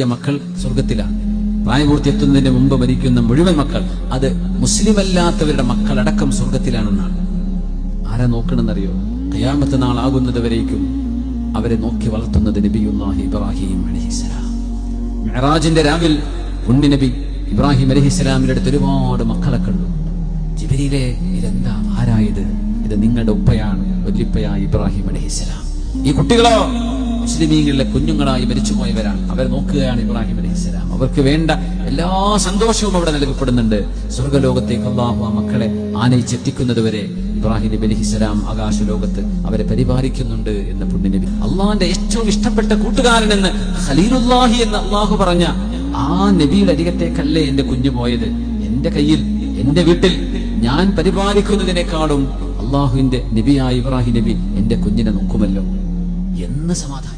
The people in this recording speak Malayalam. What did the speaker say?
മക്കൾ സ്വർഗത്തിലാണ്. പ്രായപൂർത്തി എത്തുന്നതിന് മുമ്പ് മരിക്കുന്ന മുഴുവൻ മക്കൾ, അത് മുസ്ലിം അല്ലാത്തവരുടെ മക്കളടക്കം സ്വർഗത്തിലാണെന്നാണ്. ആരാ നോക്കണമെന്നറിയോ? ഖിയാമത്ത് നാളാകുന്നത് വരേക്കും അവരെ നോക്കി വളർത്തുന്നത് നബിയുല്ലാഹി ഇബ്രാഹിം അലൈഹിസ്സലാം. മിഅ്റാജിന്റെ രാവിൽ ഉണ്ണി നബി ഇബ്രാഹിം അലൈഹിസ്സലാമിന്റെ അടുത്ത് ഒരുപാട് മക്കളെ കണ്ടു. ജിബ്രീലേ, ഇതെന്താ, ആരായത്? ഇത് നിങ്ങളുടെ ഉപ്പയാണ്, വല്ലിപ്പയായ ഇബ്രാഹിം അലൈഹിസ്സലാം. ഈ കുട്ടികളോ മുസ്ലിമീങ്ങളിലെ കുഞ്ഞുങ്ങളായി മരിച്ചുപോയവരാണ്. അവരെ നോക്കുകയാണ് ഇബ്രാഹിം അലൈഹിസ്സലാം. അവർക്ക് വേണ്ട എല്ലാ സന്തോഷവും അവിടെ നൽകപ്പെടുന്നുണ്ട്. സ്വർഗ്ഗലോകത്തേക്ക് അല്ലാഹു ആ മക്കളെ ആനയിച്ചെത്തിക്കുന്നത് വരെ ഇബ്രാഹിം നബി അലൈഹിസ്സലാം ആകാശലോകത്ത് അവരെ പരിപാലിക്കുന്നുണ്ട് എന്ന് പുണ്യ നബി. അള്ളാഹിന്റെ ഏറ്റവും ഇഷ്ടപ്പെട്ട കൂട്ടുകാരൻ എന്ന് ഖലീലുല്ലാഹി എന്ന് അള്ളാഹു പറഞ്ഞ ആ നബിയുടെ അരികത്തേക്കല്ലേ എന്റെ കുഞ്ഞു പോയത്? എന്റെ കയ്യിൽ, എന്റെ വീട്ടിൽ ഞാൻ പരിപാലിക്കുന്നതിനേക്കാളും അള്ളാഹുവിന്റെ നബിയായ ഇബ്രാഹിം നബി എന്റെ കുഞ്ഞിനെ നോക്കുമല്ലോ എന്ന് സമാധാനം.